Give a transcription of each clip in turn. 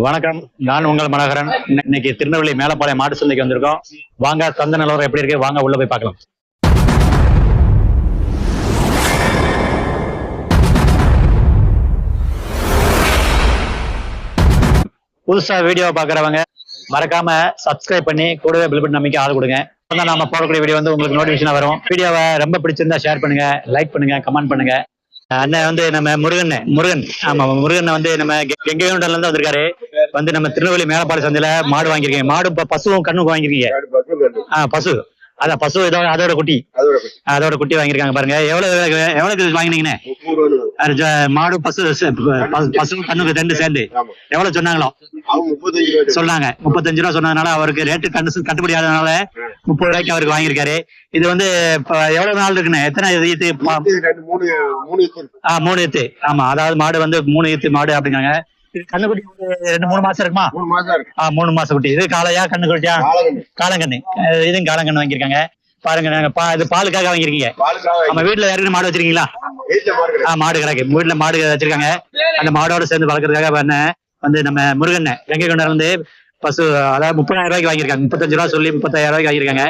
வணக்கம், நான் உங்கள் மனோகரன். இன்னைக்கு திருநெல்வேலி மேலப்பாளையம் மாட்டு சந்தைக்கு வந்திருக்கோம். வாங்க, சந்தை நிலவரம் எப்படி இருக்கு, வாங்க உள்ள போய் பார்க்கலாம். புதுசா வீடியோ பாக்குறவங்க மறக்காம சப்ஸ்கிரைப் பண்ணி கூடவே பெல் பட்டன் அமைக்க ஆள் கொடுங்க. நாம போடக்கூடிய வீடியோ வந்து உங்களுக்கு நோட்டிபிகேஷன் வரும். வீடியோவை ரொம்ப பிடிச்சிருந்தா ஷேர் பண்ணுங்க, லைக் பண்ணுங்க, கமெண்ட் பண்ணுங்க. அண்ணன் வந்து நம்ம முருகன் ஆமா, முருகன் வந்து நம்ம கெங்கைகொண்டல இருந்து வந்திருக்காரு. வந்து நம்ம திருநெல்வேலி மேலப்பாளையம் சந்தையில மாடு வாங்கியிருக்கீங்க. மாடு பசுவும் கண்ணுக்கு வாங்கிருக்கீங்க. பசு அதான் பசு அதோட குட்டி வாங்கிருக்காங்க. பாருங்க எவ்வளவு வாங்கினீங்கன்னு. மாடு பசு கண்ணுக்கு ரெண்டு சேர்ந்து எவ்வளவு சொன்னாங்களோ சொன்னாங்க. 35 ரூபா சொன்னதுனால அவருக்கு ரேட்டு கட்டுப்படி ஆனதுனால 30 ரூபாய்க்கு அவருக்கு வாங்கியிருக்காரு. இது வந்து எவ்வளவு நாள் இருக்குன்னு, எத்தனை ஈத்து? 3 ஈத்து. ஆமா, அதாவது மாடு வந்து 3 ஈத்து மாடு அப்படிங்காங்க. கண்ணுக்குட்டி 2-3 மாசம் இருக்குமா? 3 மாசம் குட்டி. இது காளையா கண்ணுக்குட்டியா? காலங்கண்ணு. இதுவும் காலங்கண்ணு வாங்கியிருக்காங்க. பாருங்க, நாங்க இது பாலுக்காக வாங்கிருக்கீங்க. நம்ம வீட்டுல யாருக்குன்னு மாடு வச்சிருக்கீங்களா? மாடு கிடக்கு. வீட்டுல மாடு வச்சிருக்காங்க. அந்த மாடோட சேர்ந்து வளர்க்கறதுக்காக வந்து நம்ம முருகன் கெங்கைகொண்டல இருந்து பசு, அதாவது 30,000 ரூபாய்க்கு வாங்கியிருக்காங்க. 35 ரூபா சொல்லி 30,000 ரூபாய்க்கு வாங்கியிருக்காங்க.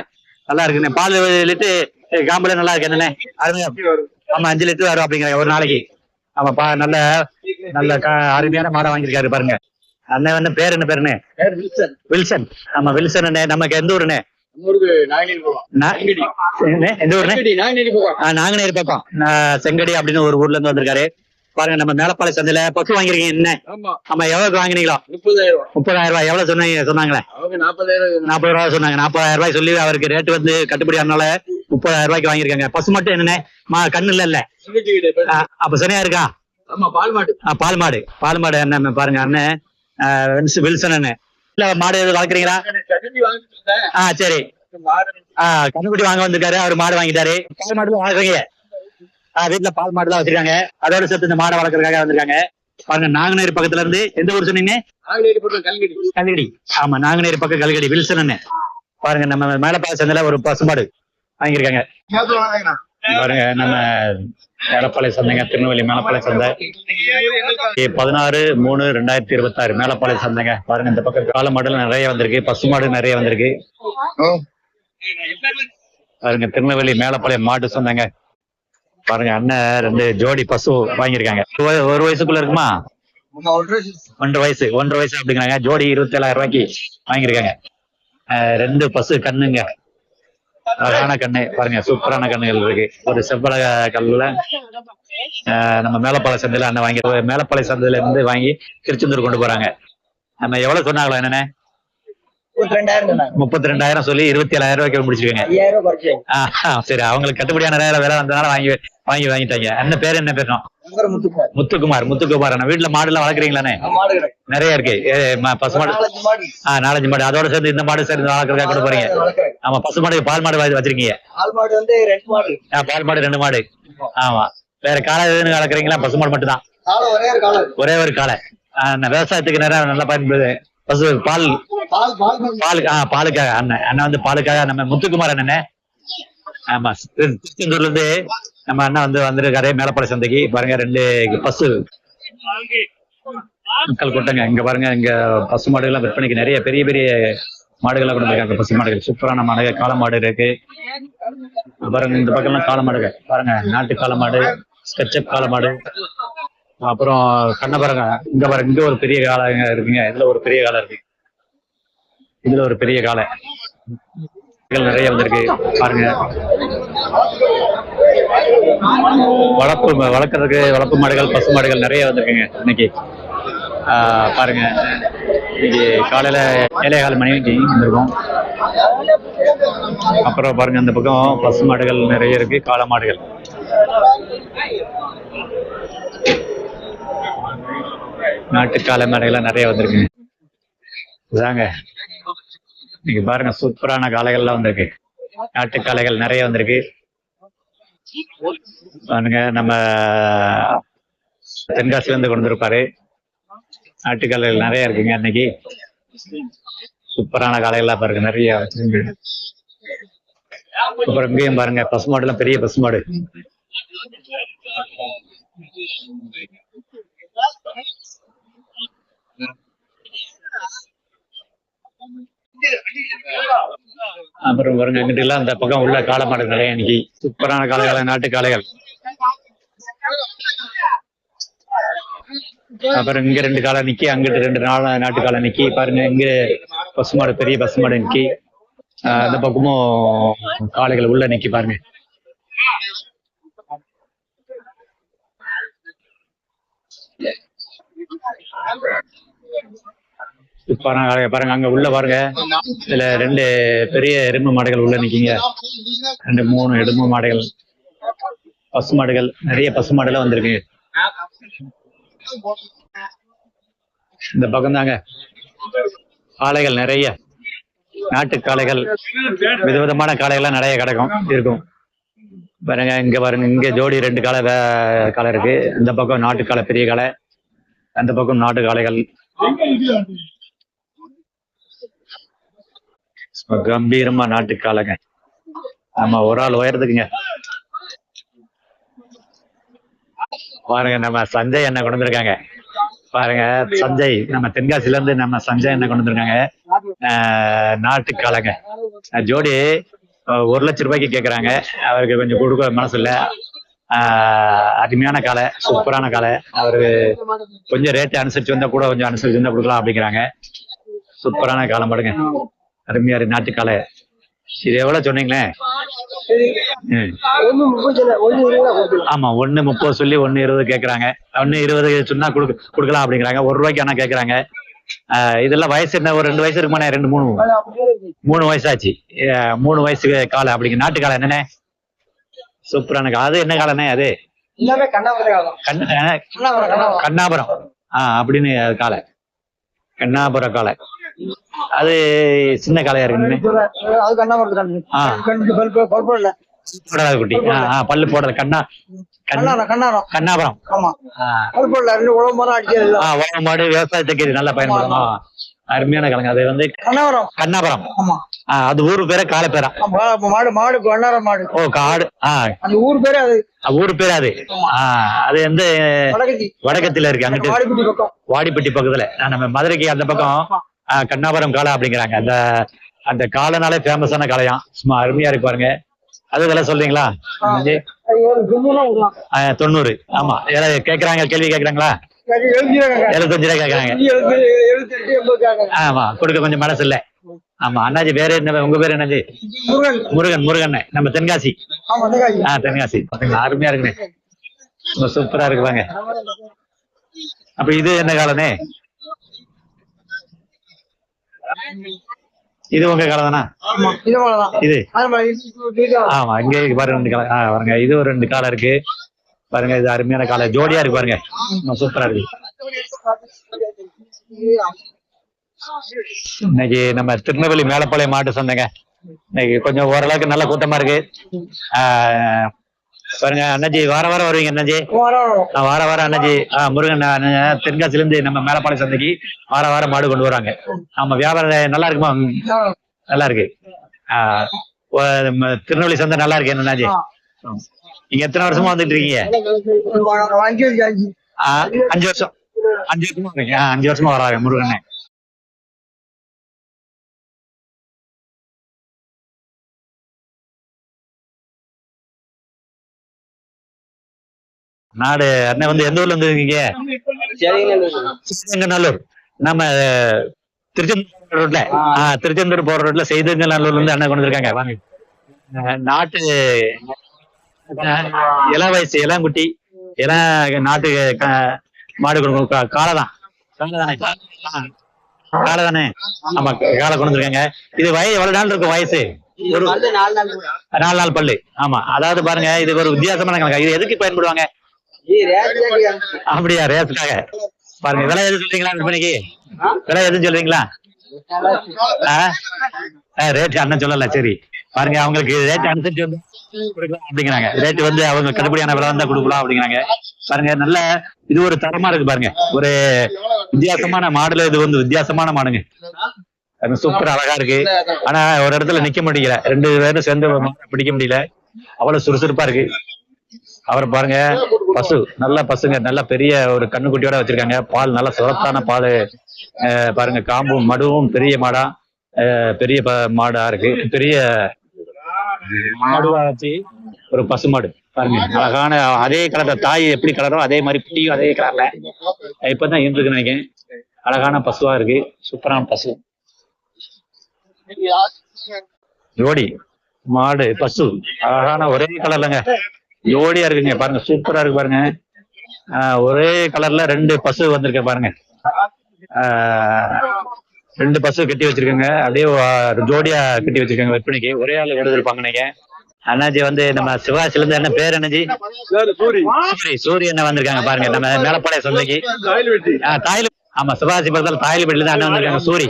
நல்லா இருக்குங்க. பால் லிட்டர் காம்புல நல்லா இருக்கு. என்னண்ணே? ஆமா, 5 லிட்டர் வரும் அப்படிங்கிறாங்க ஒரு நாளைக்கு. ஆமாப்பா, நல்ல அருமையான மாடை வாங்கியிருக்காரு. பாருங்க, அண்ணன் வந்து பேர் என்ன பேருன்னு? வில்சன். ஆமா, வில்சன் அண்ணே. நமக்கு எந்த ஊருண்ணே? எந்த ஊருண்ணே? நாங்குநேரி பக்கம் செங்கடி அப்படின்னு ஒரு ஊர்ல இருந்து வந்திருக்காரு. பாருங்க, நம்ம மேலப்பாளையம் சந்தையில பசு வாங்கிருக்கீங்க. என்ன? ஆமா, எவ்வளவு வாங்கினீங்களா? 30,000 ரூபாய். எவ்வளவு சொன்னாங்களே? 40 ரூபாய் சொன்னாங்க. 40,000 ரூபாய் சொல்லி அவருக்கு ரேட்டு வந்து கட்டுப்படி ஆனால 30,000 ரூபாய்க்கு வாங்கியிருக்காங்க. பசு மட்டும் என்னண்ணே? கண்ணு இல்ல. அப்ப சரியா இருக்கா? பால் மாடு என்ன பாருங்க அண்ணன் வில்சன் அண்ணன். இல்ல, மாடு எதுவும் வளர்க்குறீங்களா? சரி. கண்ணுக்குட்டி வாங்க வந்திருக்காரு. அவர் மாடு வாங்கிட்டாரு. பால் மாடு வளர்க்குறீங்க? வீட்டுல பால் மாடு தான் வச்சிருக்காங்க. அதோட சேர்த்து இந்த மாடை வளர்க்கறதுக்காக வந்திருக்காங்க. பாருங்க, நாங்குநேரி பக்கத்துல இருந்து. எந்த ஊர் சொன்னீங்க? கல்கடி. ஆமா, நாங்குநேரி பக்கம் கல்கடி. வில்சன் அண்ணன். பாருங்க, நம்ம மேலப்பாளையம் சந்தையில ஒரு பசுமாடு வாங்கியிருக்காங்க. பாருங்க, நம்ம மேலப்பாளையம் சந்தைங்க, திருநெல்வேலி மேலப்பாளையம் சந்தை 16/3/2026 மேலப்பாளையம் சந்தைங்க. பாருங்க, இந்த பக்கம் காளை மாடுல நிறைய வந்திருக்கு, பசுமாடு நிறைய வந்திருக்கு. பாருங்க, திருநெல்வேலி மேலப்பாளையம் மாட்டு சந்தைங்க. பாருங்க, அண்ணன் 2 ஜோடி பசு வாங்கியிருக்காங்க. ஒரு வயசுக்குள்ள இருக்குமா? 1.5 வயசு அப்படிங்கிறாங்க. ஜோடி 27,000 ரூபாய்க்கு வாங்கியிருக்காங்க. 2 பசு கண்ணுங்க, அழகான கண்ணு. பாருங்க, சூப்பரான கண்ணுகள் இருக்கு. ஒரு செவ்வள கல்லுல நம்ம மேலப்பாளையம் சந்தையில அண்ணன் வாங்கி, மேலப்பாளையம் சந்தையில இருந்து வாங்கி திருச்செந்தூர் கொண்டு போறாங்க. நம்ம எவ்வளவு சொன்னாங்களா என்னன்னு? 32,000 சொல்லி 27,000 ரூபாய்க்கு முடிச்சிருக்காங்க. சரி, அவங்களுக்கு கட்டுப்படியான வேலை வந்ததுனால வாங்கிட்டாங்க. அண்ணன் பேர் என்ன பேரும்? முத்துக்குமார். அண்ணா வீட்டுல மாடு எல்லாம் வளர்க்குறீங்களாண்ணே? நிறைய இருக்கு. பசுமாடு 4-5 மாடு. அதோட சேர்ந்து இந்த மாடு சேர்ந்து வளர்க்கறதுக்காக கூட போறீங்க. ஆமா, பசுமாடு பால் மாடு வச்சிருக்கீங்க. பால் மாடு 2 மாடு. ஆமா, வேற காலை எதுன்னு வளர்க்குறீங்களா? பசுமாடு மட்டும் தான். ஒரே ஒரு காலை. விவசாயத்துக்கு நிறைய நல்லா பயன்படுது. பசு பாலுக்காக அண்ணன் வந்து பாலுக்காக நம்ம முத்துக்குமார் அண்ணன். ஆமா, திருச்செந்தூர்ல இருந்து நம்ம அண்ணன் வந்திருக்காரு மேலப்பாளையம் சந்தைக்கு. பாருங்க, 2 பசு மக்கள் கூட்டங்க. இங்க பாருங்க, இங்க பசு மாடுகள் விற்பனைக்கு நிறைய பெரிய பெரிய மாடுகள் கொண்டு போயிருக்காங்க. பசு மாடுகள் சூப்பரான மாடு. காளை மாடு இருக்கு. பாருங்க, இந்த பக்கம் எல்லாம் காளை மாடுகள். பாருங்க, நாட்டு காளை மாடு, ஸ்கெட்சப் காளை மாடு. அப்புறம் கண்ண பாருங்க, இங்க பாருங்க, இங்க ஒரு பெரிய காளை இருக்குங்க. இதுல ஒரு பெரிய காளை இருக்கு. இதுல ஒரு பெரிய காளை நிறைய வந்திருக்கு. பாருங்க, வளர்ப்பு மாடுகள், பசு மாடுகள் நிறைய வந்திருக்குங்க இன்னைக்கு. பாருங்க, இன்னைக்கு காலையில 7:15 மணிக்கு வந்திருக்கும். அப்புறம் பாருங்க, இந்த பக்கம் பசு மாடுகள் நிறைய இருக்கு, காளை மாடுகள். நாட்டு காளை மாடுகள் நிறைய வந்திருக்கு. இதாங்க, நீங்க பாருங்க, சூப்பரான காளைகள்லாம் வந்திருக்கு. நாட்டு காளைகள் நிறைய வந்திருக்கு. பாருங்க, நம்ம தென்காசில இருந்து கொண்டு வந்திருப்பாரு. நாட்டு காளைகள் நிறைய இருக்குங்க இன்னைக்கு. சூப்பரான காளைகள்லாம் பாருங்க, நிறைய வச்சிருக்கு. அப்புறம் இங்கேயும் பாருங்க, பசுமாடு எல்லாம் பெரிய பசுமாடு. பாருங்க அங்கிட்டு எல்லாம் அந்த பக்கம் உள்ள காளை மாடு நிறைய இன்னைக்கு சூப்பரான காளைகள், நாட்டு காளைகள். அப்புறம் இங்க 2 காளை நிக்கி, அங்கிட்டு 2 நாட்டு காளை நிக்கி. பாருங்க இங்க பசுமாடு, பெரிய பசுமாடு நிக்கி. அந்த பக்கமும் காளைகள் உள்ள நிக்கி பாருங்க. பாருங்க அங்க உள்ள பாருங்க, இதுல 2 பெரிய எருமை மாடுகள் உள்ள நிக்கீங்க. 2 3 எருமை மாடுகள், பசுமாடுகள், நிறைய பசுமாடுலாம் வந்திருக்கு. இந்த பக்கம் தாங்க காளைகள் நிறைய, நாட்டு காளைகள், விதவிதமான காளைகள்லாம் நிறைய இருக்கும். பாருங்க இங்க பாருங்க, இங்க ஜோடி 2 காளை இருக்கு. இந்த பக்கம் நாட்டு காளை, பெரிய காளை, அந்த பக்கம் நாட்டு காளைகள். கம்பீரமா நாட்டு காளைங்க. ஆமா, ஒரு ஆள் உயரத்துக்குங்க. பாருங்க நம்ம சஞ்சய் என்ன கொண்டு வந்திருக்காங்க பாருங்க. சஞ்சய் நம்ம தென்காசில இருந்து நம்ம சஞ்சய் என்ன கொண்டு வந்திருக்காங்க. நாட்டு காளைங்க ஜோடி 1 லட்சம் ரூபாய்க்கு கேக்குறாங்க. அவருக்கு கொஞ்சம் கொடுக்க மனசு இல்ல. அருமையான காளை, சூப்பரான காளை. அவருக்கு கொஞ்சம் ரேட் அனுசரிச்சு வந்தா கூட கொஞ்சம் அனுசரிச்சு வந்தா கொடுக்கலாம் அப்படிங்கிறாங்க. சூப்பரான காளை மாடுங்க, அருமையா நாட்டு காளை. இது எவ்வளவு சொன்னீங்களே? ஆமா, 1.30 சொல்லி 1.20 கேக்குறாங்க. 1.20 சொன்னா கொடுக்கலாம் அப்படிங்கிறாங்க. 1 ரூபாய்க்கு ஆனா கேக்குறாங்க. இதெல்லாம் வயசு என்ன, ஒரு 2 வயசு இருக்குமாண்ணே? 3 வயசாச்சு. 3 வயசு காளை அப்படிங்க. நாட்டு காளை என்னண்ணே? சூப்பரான காளை. அது என்ன காளைண்ணே? அது கண்ணாபுரம் அப்படின்னு காளை, கண்ணாபுரம் காளை. அது சின்ன காளையா இருக்கு. குட்டி பல்லு போடல. கண்ணாபுரம் மாடு விவசாயத்துக்கு நல்லா பயன்படும். அருமையான காலங்க. அது வந்து கண்ணாபுரம். அது ஊரு பேர காளை பேரா? ஓ, காடு. ஊரு பேரு அது. அது வந்து வடக்கத்துல இருக்கு, அங்கிட்டு வாடிப்பட்டி பக்கத்துல. நம்ம மதுரைக்கு அந்த பக்கம் கண்ணாபுரம் காளை அப்படிங்கிறாங்க. அந்த காளைனாலே ஃபேமஸான காளையாம். சும்மா அருமையா இருக்கு பாருங்க. அது விலை சொல்றீங்களா? 90. ஆமா, கேக்குறாங்க, கேள்வி கேக்குறாங்களா? 75 ரூபாய் கேக்குறாங்க. ஆமா, கொடுக்க கொஞ்சம் மனசு இல்ல. ஆமா அண்ணாஜி, வேற என்ன உங்க பேரு? என்னாஜி? முருகன். நம்ம தென்காசி. தென்காசி. அருமையா இருக்குண்ணே, சூப்பரா இருக்கு பாங்க. அப்ப இது என்ன காலனே? இது உங்க காலை தானா? இது ஆமா, இங்க பாருங்க 2 காலை பாருங்க. இது ஒரு 2 காலை இருக்கு பாருங்க. இது அருமையான காலை, ஜோடியா இருக்கு பாருங்க, சூப்பரா இருக்கு. இன்னைக்கு நம்ம திருநெல்வேலி மேலப்பாளையம் மாட்டு சந்தைங்க. இன்னைக்கு கொஞ்சம் ஓரளவுக்கு நல்ல கூட்டமா இருக்கு. பாருங்க அண்ணாஜி, வாரம் வருவீங்க அண்ணாஜி? வாரம் அண்ணாஜி. முருகன் தென்காசில இருந்து நம்ம மேலப்பாளையம் சந்தைக்கு வாரம் மாடு கொண்டு வராங்க. ஆமா, வியாபாரம் நல்லா இருக்குமா? நல்லா இருக்கு. திருநெல்வேலி சந்தை நல்லா இருக்கு அண்ணாஜி. நீங்க எத்தனை வருஷமா வந்துட்டு இருக்கீங்க? 5 வருஷம். 5 வருஷமா வராங்க முருகன். நாடு அண்ணன் வந்து எந்த ஊர்ல இருந்து இருக்கீங்க? நல்லூர். நம்ம திருச்செந்தூர் ரோட்ல திருச்செந்தூர் போற ரோட்ல செய்தங்கநல்லூர்ல இருந்து அண்ணன் கொண்டு இருக்காங்க. வாங்க. நாட்டு இளங்குட்டி நாட்டு மாடு காளை தானே? ஆமா, காளை கொண்டு இருக்காங்க. இது எவ்வளவு நாள் இருக்கும் வயசு? ஒரு 4 நாள் பல்லு. ஆமா, அதாவது பாருங்க, இது ஒரு வித்தியாசமான கணக்கு. இது எதுக்கு பயன்படுவாங்க? அப்படியா, ரேஸுக்காக. பாருங்க, விலை எதுவும் சொல்றீங்களா? விற்பனைக்கு விலை எதுவும் சொல்றீங்களா? ரேட் அண்ணன் சொல்லல. சரி, பாருங்க, அவங்களுக்கு ரேட் அனுசரிச்சு வந்து கொடுக்கலாம் அப்படிங்கிறாங்க. ரேட் வந்து அவங்க கட்டுப்படியான விலை வந்தா கொடுக்கலாம் அப்படிங்கிறாங்க. பாருங்க, நல்ல இது ஒரு தரமா இருக்கு பாருங்க. ஒரு வித்தியாசமான மாடுல இது வந்து வித்தியாசமான மாடுங்க. சூப்பர் அழகா இருக்கு. ஆனா ஒரு இடத்துல நிக்க முடியல. 2 பேரும் சேர்ந்து பிடிக்க முடியல. அவ்வளவு சுறுசுறுப்பா இருக்கு. அவரை பாருங்க, பசு நல்ல பசுங்க, நல்ல பெரிய ஒரு கண்ணுக்குட்டியோட வச்சிருக்காங்க. பால் நல்ல சுரத்தான பால் பாருங்க. காம்பும் மடுவும் பெரிய மாடா, பெரிய மாடா இருக்கு. பெரிய நடுவா வச்சு ஒரு பசுமாடு பாருங்க, அழகான அதே கலர்ல தாய் எப்படி கலரோ அதே மாதிரி குட்டியும் அதே கலர்ல இப்பதான் இருந்துருக்கு நினைக்கிறேன். அழகான பசுவா இருக்கு, சூப்பரான பசு. ஜோடி மாடு பசு அழகான ஒரே கலர்லங்க, ஜோடியா இருக்குங்க பாருங்க, சூப்பரா இருக்கு பாருங்க. ஒரே கலர்ல 2 பசு வந்திருக்க பாருங்க. 2 பசு கட்டி வச்சிருக்காங்க, அப்படியே ஜோடியா கட்டி வச்சிருக்காங்க விற்பனைக்கு. ஒரே ஆள் விடுதல் நினைக்கிறேன். அண்ணாஜி வந்து நம்ம சிவாசில இருந்து என்ன பேர் அண்ணாஜி? சூரிய அண்ணன் வந்திருக்காங்க பாருங்க, நம்ம மேலப்பாளைய சந்தைக்கு. ஆமா, சிவாசி பக்கத்துல தாயல்பேட்டில இருந்து அண்ணன் வந்திருக்காங்க, சூரிய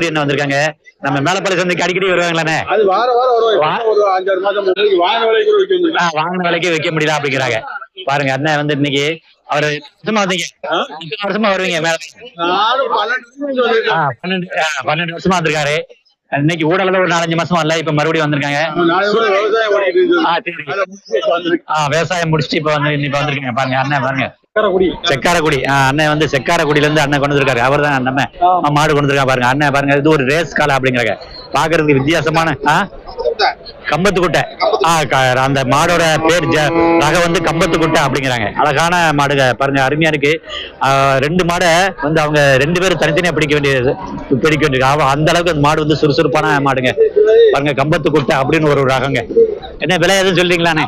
அண்ணன் வந்திருக்காங்க. நம்ம மேலப்பாளைய சந்தைக்கு அடிக்கடி வருவாங்களாண்ணே? வாங்கின விலைக்கு விற்க முடியல அப்படிங்கிறாங்க பாருங்க. அண்ணன் வந்து இன்னைக்கு அவரு வருஷமா வருவீங்க மேல? 12 வருஷமா வந்திருக்காரு. இன்னைக்கு ஊடல ஒரு 4-5 மாசமா இல்ல, இப்ப மறுபடியும் வந்திருக்காங்க. விவசாயம் முடிச்சுட்டு இப்ப வந்திருக்காங்க பாருங்க. அண்ணன் பாருங்க செக்காரக்குடி, அண்ணன் வந்து செக்காரக்குடியில இருந்து அண்ணன் கொண்டு வந்திருக்காரு. அவர் தான் நம்ம மாடு கொண்டு வந்திருக்காங்க பாருங்க. அண்ணன் பாருங்க, இது ஒரு ரேஸ் காலை அப்படிங்கிறாங்க, பாக்குறதுக்கு வித்தியாசமான கம்பத்து குட்டை. அந்த மாடோட பேர் ரகம் வந்து கம்பத்து குட்டை அப்படிங்கிறாங்க. அழகான மாடுக பாருங்க, அருமையா இருக்கு. 2 மாடை வந்து அவங்க 2 பேரும் தனித்தனியா பிடிக்க வேண்டியிருக்கு. அந்த அளவுக்கு அந்த மாடு வந்து சுறுசுறுப்பான மாடுங்க பாருங்க. கம்பத்து குட்டை அப்படின்னு ஒரு ரகங்க. என்ன விலை எதுவும் சொல்றீங்களாண்ணே?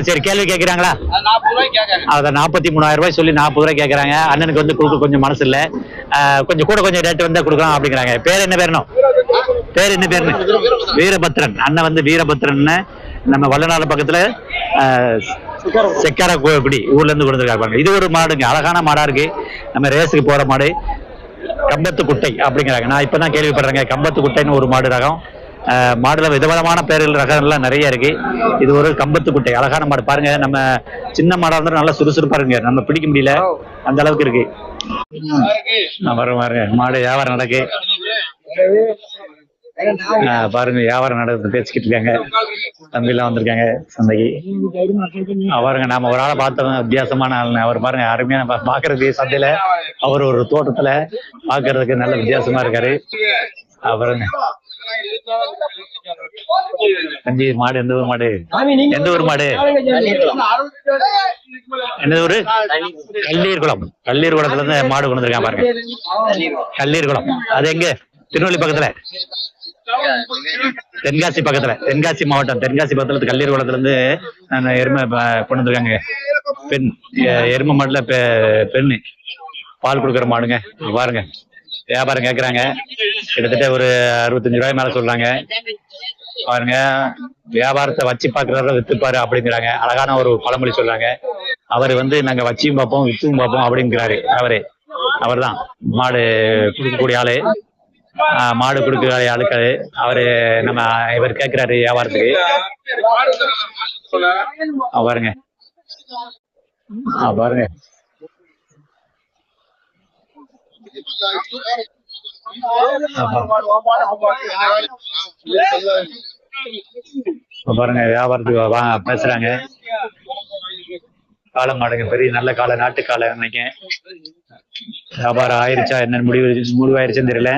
சரி, கேள்வி கேட்கிறாங்களா? அதான் 43,000 ரூபாய் சொல்லி 40 ரூபாய் கேட்கறாங்க. அண்ணனுக்கு வந்து கொடுக்க கொஞ்சம் மனசு இல்ல, கொஞ்சம் ரேட் வந்தா கொடுக்கலாம் அப்படிங்கிறாங்க. பேர் என்ன பேருணும்? பேர் என்ன பேருன்னு? வீரபத்ரன். அண்ணன் வந்து வீரபத்ரன், நம்ம வல்லநாடு பக்கத்துல செக்காரக்குடி ஊர்ல இருந்து கொடுத்துருக்காங்க. இது ஒரு மாடுங்க, அழகான மாடா இருக்கு. நம்ம ரேஸுக்கு போற மாடு கம்பத்து குட்டை அப்படிங்கிறாங்க. நான் இப்பதான் கேள்விப்படுறேங்க, கம்பத்து குட்டைன்னு ஒரு மாடு ரகம். மாடுல விதவிதமான பேர்கள் ரகங்கள்லாம் நிறைய இருக்கு. இது ஒரு கம்பத்து குட்டை, அழகான மாடு பாருங்க. நம்ம சின்ன மாடா இருந்தாலும் நல்லா சுறுசுறுப்பா இருக்குங்க, நம்ம பிடிக்க முடியல அந்த அளவுக்கு இருக்கு. பாருங்க மாடு வியாபாரம் நடக்கு பாருங்க, வியாபாரம் நடக்குது, பேசிக்கிட்டு இருக்காங்க. தம்பி எல்லாம் வந்திருக்காங்க சந்தைக்கு. பாருங்க, நாம ஒரு ஆளை பார்த்தோம், வித்தியாசமான ஆள். அவர் பாருங்க, அருமையான பாக்குறதுக்கு சந்தையில அவர் ஒரு தோட்டத்துல பாக்குறதுக்கு நல்ல வித்தியாசமா இருக்காரு. பாருங்க தம்பி மாடு எந்த ஊர் மாடு? எந்த ஊர் மாடு? எந்த ஊரு? கல்லீர்குளம். கல்லீர்குளத்துல இருந்து மாடு கொண்டு வந்திருக்கான் பாருங்க. கல்லீர்குளம் அது எங்க? திருநெல்வேலி பக்கத்துல, தென்காசி பக்கத்துல, தென்காசி மாவட்டம், தென்காசி பக்கத்துல கல்லீர்குளத்துல இருந்து எருமை கொண்டு வந்திருக்காங்க. பெண் எருமை மாடுல பெண்ணு பால் கொடுக்குற மாடுங்க. பாருங்க, வியாபாரம் கேட்கறாங்க, கிட்டத்தட்ட ஒரு 65 ரூபாய் மேல சொல்றாங்க. பாருங்க, வியாபாரத்தை வச்சு பாக்குறத வித்துப்பாரு அப்படிங்கிறாங்க. அழகான ஒரு பழமொழி சொல்றாங்க. அவரு வந்து நாங்க வச்சியும் பார்ப்போம் வித்தும் பார்ப்போம் அப்படிங்கிறாரு. அவர் தான் மாடு கொடுக்கக்கூடிய ஆளு, மாடு கொடுக்கிற ஆளுக்கு அவரு. நம்ம இவர் கேட்கிறாரு வியாபாரத்துக்கு. பாருங்க பாருங்க பாருங்க, வியாபாரத்துக்கு பேசுறாங்க. காளை மாடுங்க, பெரிய நல்ல காளை, நாட்டு காளை. நினைக்க வியாபாரம் ஆயிருச்சா என்னன்னு முடிவாயிருச்சுன்னு தெரியல.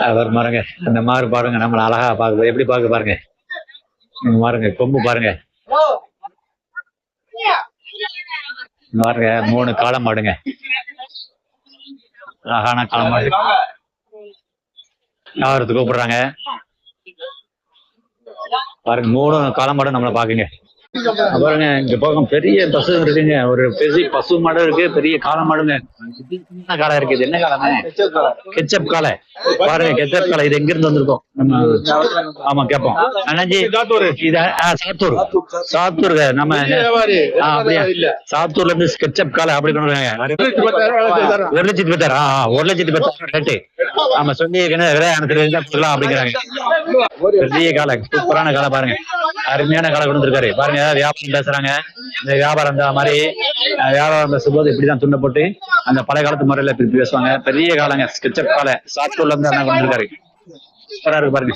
அவர் பாருங்க, அந்த மாறு பாருங்க, நம்மள அழகா பாக்கு, எப்படி பாக்கு பாருங்க. பாருங்க கொம்பு பாருங்க, பாருங்க 3 காளை மாடுங்க, அழகான காளை மாடு. வியாபாரத்துக்கு கூப்பிடுறாங்க பாருங்க, 3 காளை மாடு நம்மள பாக்குங்க. பாருங்க, இங்க பக்கம் பெரிய பசு இருக்குங்க, ஒரு பெரிய பசு மாடு இருக்கு, பெரிய காளை மாடுங்க. காளை இருக்கு, இது என்ன காளை? கெச்சப் காளை. பாருங்க, கெச்சப் காளை. இது எங்க இருந்து வந்திருக்கோம் நம்ம? ஆமா கேப்போம் அண்ணாஜி, சாத்தூர். சாத்தூர் நம்ம அப்படியா? சாத்தூர்ல இருந்து கெச்சப் காளை அப்படி கொண்டு வராங்க. 1,10,000. 1,10,000 ரேட்டு. ஆமா சொல்லி கொடுக்கலாம் அப்படிங்கிறாங்க. பெரிய காளை, சூப்பரான காளை பாருங்க, அருமையான காளை கொண்டு வந்திருக்காரு பாருங்க. வியாபாரம் பேசுறாங்க, இந்த வியாபாரம் இந்த மாதிரி வியாபாரம் பேசும்போது இப்படிதான் துண்டை போட்டு அந்த பழைய காலத்து முறையில இப்படி பேசுவாங்க. பெரிய காலங்க, ஸ்கெட்சப் காலை, சாத்தூர்ல இருந்து அண்ணா கொண்டு இருக்காரு. சூப்பரா இருக்கு பாருங்க.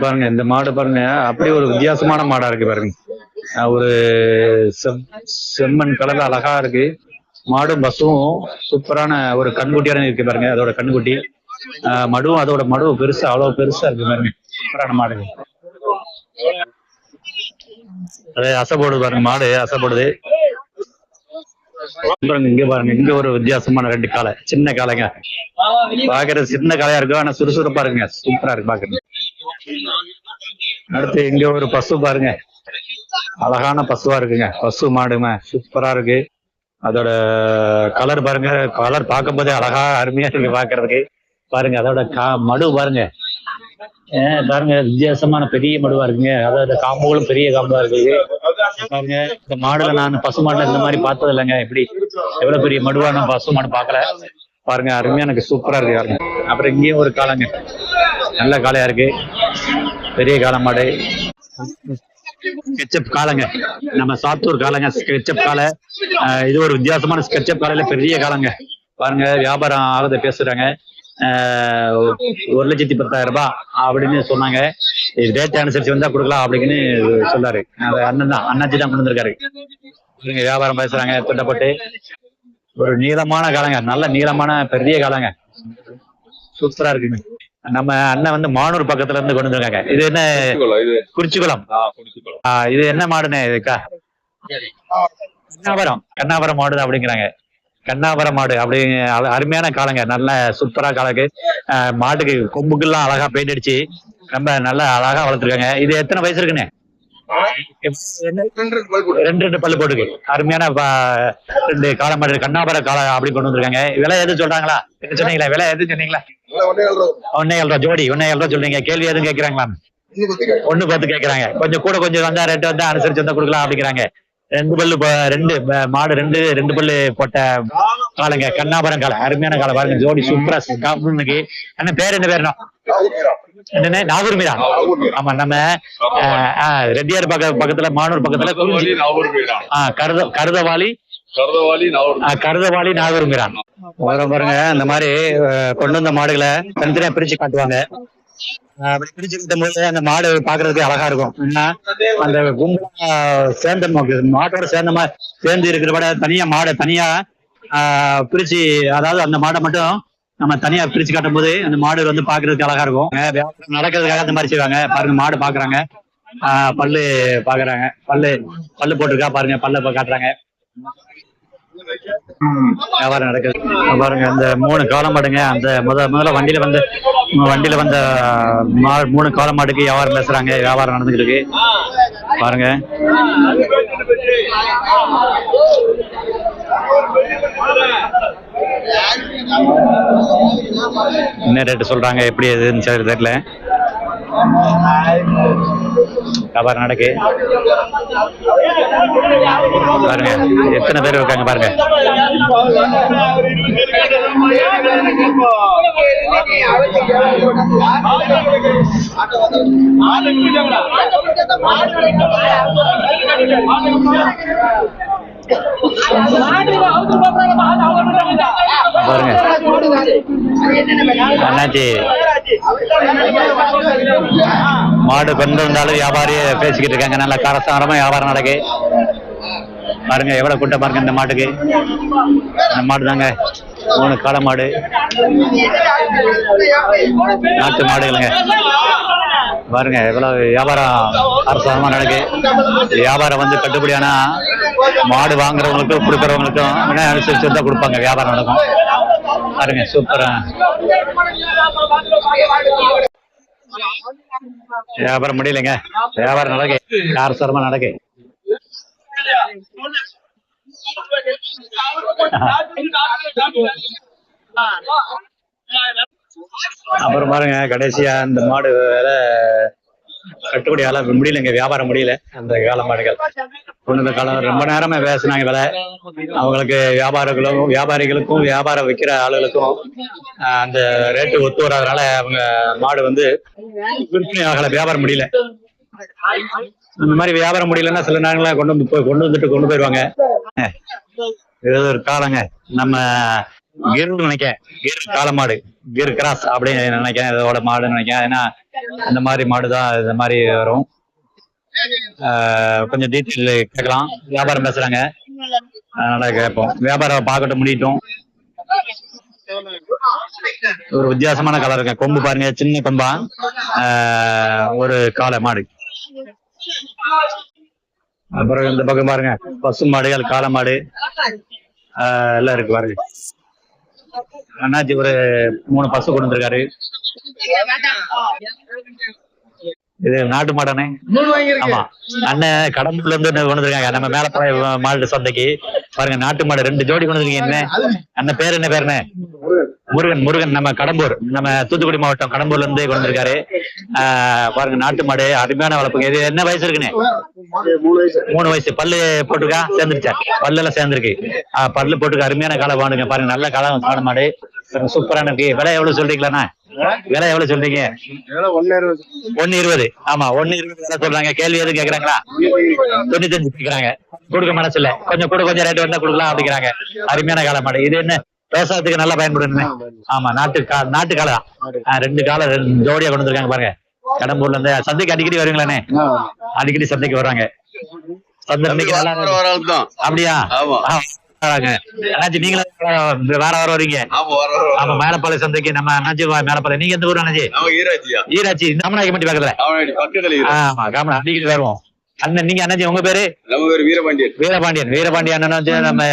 பாருங்க இந்த மாடு பாருங்க, அப்படி ஒரு வித்தியாசமான மாடா இருக்கு பாருங்க. ஒரு செம்மண் கலர்ல அழகா இருக்கு மாடும். பஸ்ஸும் சூப்பரான ஒரு கண்குட்டியான இருக்கு பாருங்க. அதோட கண்குட்டி மடுவும் அதோட மடுவு பெருசா அவ்வளவு பெருசா இருக்கு பாருங்க. சூப்பரான மாடு. அதே அசைப்படுது பாருங்க, மாடு அசைப்படுது. இங்க பாருங்க, இங்க ஒரு வித்தியாசமான 2 காளை, சின்ன காளைங்க. பாக்குறது சின்ன காளையா இருக்கு, ஆனா சுறுசுறுப்பா இருக்குங்க, சூப்பரா இருக்கு பாக்குறது. அடுத்து இங்க ஒரு பசு பாருங்க, அழகான பசுவா இருக்குங்க. பசு மாடுங்க, சூப்பரா இருக்கு. அதோட கலர் பாருங்க, கலர் பார்க்கும் போதே அழகா அருமையா இருக்கு பாக்குறதுக்கு. பாருங்க அதோட மடு பாருங்க, பாருங்க வித்தியாசமான பெரிய மடுவா இருக்குங்க. அதோட காம்புகளும் பெரிய காம்பா இருக்குது பாருங்க. இந்த மாடுல நான் பசு மாடுல இந்த மாதிரி பார்த்தது இல்லைங்க. இப்படி எவ்வளவு பெரிய மடுவா நான் பசு மாடு பார்க்கல பாருங்க. அருமையா எனக்கு சூப்பரா இருக்கு பாருங்க. அப்புறம் இங்கேயும் ஒரு காளைங்க, நல்ல காளையா இருக்கு, பெரிய காளை மாடு. ஸ்கெட்சப் காளைங்க, நம்ம சாத்தூர் காளைங்க, ஸ்கெட்சப் காளை. இது ஒரு வித்தியாசமான ஸ்கெட்சப் காளையில பெரிய காளைங்க பாருங்க. வியாபாரம் ஆகுத பேசுறாங்க. 1,10,000 ரூபாய் அப்படின்னு சொன்னாங்க. ரேட் அனுசரிச்சு வந்தா கொடுக்கலாம் அப்படின்னு சொன்னாரு. அண்ணன் தான், அண்ணாச்சி தான் கொண்டு வந்திருக்காரு. வியாபாரம் பேசுறாங்க திட்டப்பட்டு. ஒரு நீளமான காலங்க, நல்ல நீளமான பெரிய காலங்க, சூப்பரா இருக்குங்க. நம்ம அண்ணன் வந்து மானூர் பக்கத்துல இருந்து கொண்டு வந்திருக்காங்க. இது என்ன? குறிச்சிக்குளம். இது என்ன மாடுன்னு? கண்ணாபுரம் மாடு அப்படிங்கிறாங்க. கண்ணாபுரம் மாடு அப்படி அருமையான காலங்க, நல்ல சூப்பரா காலக்கு. மாட்டுக்கு கொம்புக்கெல்லாம் அழகா பெயிண்ட் அடிச்சு ரொம்ப நல்லா அழகா வளர்த்துருக்காங்க. இது எத்தனை வயசு இருக்குன்னு? 2 பல்லு போட்டுக்கு அருமையான 2 காளை மாடு, கண்ணாபுரம் காளை அப்படி கொண்டு வந்திருக்காங்க. விலை எதுவும் சொல்றாங்களா? என்ன சொன்னீங்களா? விலை எதுவும் சொன்னீங்களா? 1,700 ரூபா ஜோடி. 1,700 ரூபா சொல்றீங்க. கேள்வி எதுவும் கேட்கிறாங்களா? 1,10 கேட்கறாங்க. கொஞ்சம் கூட கொஞ்சம் வந்தா ரேட் வந்தா அனுசரிச்சு வந்தா கொடுக்கலாம் அப்படிங்கிறாங்க. 2 பல்லு, 2 மாடு, 2 பல்லு போட்ட காளைங்க, கண்ணாபுரம் காளை, அருமையான காளை பாருங்க. ஜோடி சூப்பரா இருக்கு. அண்ணன் பேர் என்ன? பேர் என்ன? நாகூர் மீரா. ஆமா, நம்ம ரெட்டியார் பக்கத்துல, மானூர் பக்கத்துல கருதவாளி நாகூர் மீரான் பாருங்க. அந்த மாதிரி கொண்டு வந்த மாடுகளை தனித்தனியா பிரிச்சு காட்டுவாங்க. அப்படி பிரிச்சு கட்டும் போது அந்த மாடு பாக்குறதுக்கு அழகா இருக்கும். அந்த கும்பலா சேர்ந்த மாட்டோட சேர்ந்து இருக்கிற விட தனியா மாடை தனியா பிரிச்சு, அதாவது அந்த மாடை மட்டும் நம்ம தனியா பிரிச்சு காட்டும் போது அந்த மாடு வந்து பாக்குறதுக்கு அழகா இருக்கும். வியாபாரம் நடக்கிறதுக்காக அந்த மாதிரி செய்வாங்க. பாருங்க, மாடு பாக்குறாங்க, பல்லு பாக்குறாங்க, பல்லு போட்டிருக்கா பாருங்க, பல்ல காட்டுறாங்க. வியாபாரம் நடக்குது பாருங்க. அந்த 3 காளை மாடுங்க, அந்த முதல்ல வண்டியில வந்த 3 காளை மாடுக்கு வியாபாரம் பேசுறாங்க. வியாபாரம் நடந்துகிட்டு இருக்கு பாருங்க. என்ன ரேட்டு சொல்றாங்க, எப்படி எதுன்னு தெரியல. வியாபாரம் நடக்கு பாருங்க. எத்தனை பேர் இருக்காங்க பாருங்க. பாருங்க அண்ணாச்சி மாடு கொண்டு வந்தாலும் வியாபாரியே பேசிக்கிட்டு இருக்காங்க. நல்லா கரசாரமா வியாபாரம் நடக்கு பாருங்க. எவ்வளவு கூட்டம் பாருங்க இந்த மாட்டுக்கு. இந்த மாடு தாங்க 3 காளை மாடு, நாட்டு மாடுகளுங்க பாருங்க. எவ்வளவு வியாபாரம் அரசாங்கமா நடக்கு. வியாபாரம் வந்து கட்டுப்படியானா மாடு வாங்குறவங்களுக்கும் கொடுக்கறவங்களுக்கும் அனுசரிச்சு வந்தா கொடுப்பாங்க. வியாபாரம் நடக்கும் பாருங்க. சூப்பரா வியாபாரம் முடியலைங்க. வியாபாரம் நடக்கு, அரசாங்கமா நடக்கு. அப்புறம் பாருங்க, கடைசியா இந்த மாடு வேற கட்டுப்படியால முடியலைங்க, வியாபாரம் முடியல. அந்த காளை மாடுகள் கொண்டு காலம் ரொம்ப நேரமா பேசினாங்க விலை. அவங்களுக்கு வியாபாரிகளுக்கும் வியாபாரம் விற்கிற ஆளுகளுக்கும் அந்த ரேட்டு ஒத்து வராதனால அவங்க மாடு வந்து விற்பனை ஆகல, வியாபாரம் முடியல. இந்த மாதிரி வியாபாரம் முடியலன்னா சில நேரங்கள கொண்டு போயிடுவாங்க. இது ஒரு காலங்க, நம்ம கிர் நினைக்கிறேன், கிர் காளை மாடு, கிர் கிராஸ் அப்படின்னு நினைக்கிறேன், இதோட மாடுன்னு நினைக்கிறேன். ஏன்னா அந்த மாதிரி மாடுதான் இந்த மாதிரி வரும். கொஞ்சம் டீட்டெயில் கேட்கலாம், வியாபாரம் பேசுறாங்க, அதனால கேட்போம். வியாபாரம் பார்க்கட்டும், முடியட்டும். ஒரு வித்தியாசமான கலர் இருக்கு. கொம்பு பாருங்க, சின்ன கொம்பா. ஒரு காளை மாடு. அப்புறம் இந்த பக்கம் பாருங்க, பசு மாடுகள், காளை மாடு எல்லாம் இருக்கு பாருங்க. அண்ணாச்சி ஒரு 3 பசு கொண்டு வந்திருக்காரு. இது நாட்டு மாடானே. ஆமா, அண்ணன் கடம்பூர்ல இருந்து கொண்டு வந்திருக்காங்க நம்ம மேலப்பாளைய மாடு சந்தைக்கு. பாருங்க, நாட்டு மாடு 2 ஜோடி கொண்டு வந்திருக்கீங்க. என்ன அண்ணன் பேர் என்ன? பேர் என்ன? முருகன். முருகன் நம்ம கடம்பூர், நம்ம தூத்துக்குடி மாவட்டம் கடம்பூர்ல இருந்து கொண்டு வந்திருக்காரு. பாருங்க, நாட்டு மாடு அருமையான வளர்ப்புங்க. இது என்ன வயசு இருக்குன்னு? 3 வயசு. பல்லு போட்டுருக்கா? சேர்ந்துருச்சா? பல்லு எல்லாம் சேர்ந்துருக்கு. பல்லு போட்டுக்க அருமையான காலை மாடுங்க. பாருங்க, நல்ல காலை மாடு, சூப்பரான இருக்கு. விலை எவ்வளவு சொல்றீங்களாண்ணா? விலை எவ்வளவு சொல்றீங்க? 1.20. ஆமா, 1.20 விலை சொல்றாங்க. கேள்வி எதுவும் கேக்குறாங்களா? 95 கேக்குறாங்க. கொடுக்க மனசு இல்ல, கொஞ்சம் ரேட் வந்தா கொடுக்கலாம் அப்படிங்கிறாங்க. அருமையான காளை மாடு. இது என்ன விவசாயத்துக்கு நல்லா பயன்படுங்க. ஆமா, நாட்டு காளை தான். 2 காளை ஜோடியா கொண்டு வந்திருக்காங்க பாருங்க. கடம்பூர்ல இருந்து சந்தைக்கு அடிக்கடி வருவீங்களானே? அடிக்கடி சந்தைக்கு வர்றாங்க. சந்தை இன்னைக்கு நல்லா அப்படியா? அண்ணாச்சி நீங்களும் வேற வரீங்க? ஆமா, மேலப்பாளைய சந்தைக்கு நம்ம அண்ணாச்சி மேலப்பாளைய. நீங்க எந்த ஊர் அண்ணாச்சி? ஈராச்சி. காமநாயக்கம்பட்டி பக்கத்துல. ஆமா, அடிக்கடி வருவோம். அண்ணன் நீங்க அண்ணாச்சி உங்க பேரு? வீரபாண்டியன் அண்ணன் வந்து நம்ம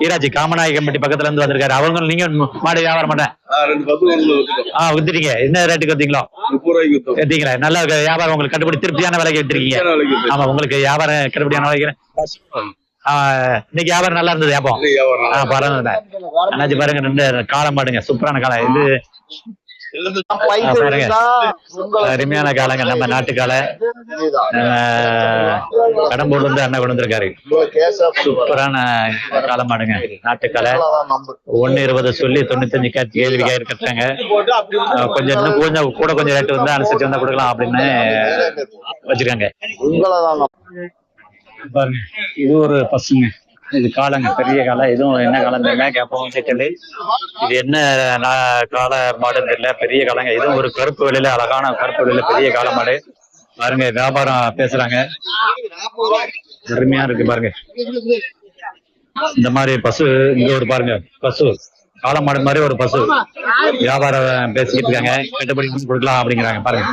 ஈராச்சி காமநாயக்கம்பட்டி பக்கத்துல இருந்து வந்திருக்காரு. அவங்க நீங்க மாடு வியாபாரம் பண்ண வித்துட்டீங்க. என்ன ரேட்டுக்கு வித்தீங்களோ? 30 ரூபாய்க்கு வித்தீங்களா? நல்ல வியாபாரம், உங்களுக்கு கட்டுப்படி திருப்தியான விலைக்கு வித்துருக்கீங்க. ஆமா, உங்களுக்கு வியாபாரம் கட்டுப்படியான விலைக்கு. இன்னைக்கு வியாபாரம் நல்லா இருந்தது. வியாபாரம் பரவாயில்ல. அண்ணாச்சி பாருங்க, 2 காளை மாடுங்க, சூப்பரான காளை. இது பாருங்க, அருமையான காளைங்க, நம்ம நாட்டு காளை. கடம்பூர்ல இருந்து அண்ணன் கொண்டு வந்திருக்காரு. சூப்பரான காளை மாடுங்க, நாட்டு காளை. 1.20 சொல்லி 95 கேள்வி கட்டுறாங்க. கொஞ்சம் இன்னும் கொஞ்சம் ரேட்டு வந்து அனுசரிச்சு வந்தா கொடுக்கலாம் அப்படின்னு வச்சிருக்காங்க. பாருங்க, இது ஒரு பசுங்க. இது காளைங்க, பெரிய காளை. இதுவும் என்ன காலம் தெரியல, கேட்போம். இது என்ன காளை மாடுன்னு தெரியல, பெரிய காளைங்க. இதுவும் ஒரு கருப்பு வெளியில, அழகான கருப்பு வெளியில பெரிய காளை மாடு. பாருங்க, வியாபாரம் பேசுறாங்க. அருமையா இருக்கு பாருங்க. இந்த மாதிரி பசு இங்க ஒரு பாருங்க, பசு காளை மாடு மாதிரி ஒரு பசு வியாபாரம் பேசிக்கிட்டு இருக்காங்க. கட்டுப்படி கொடுக்கலாம் அப்படிங்கிறாங்க. பாருங்க,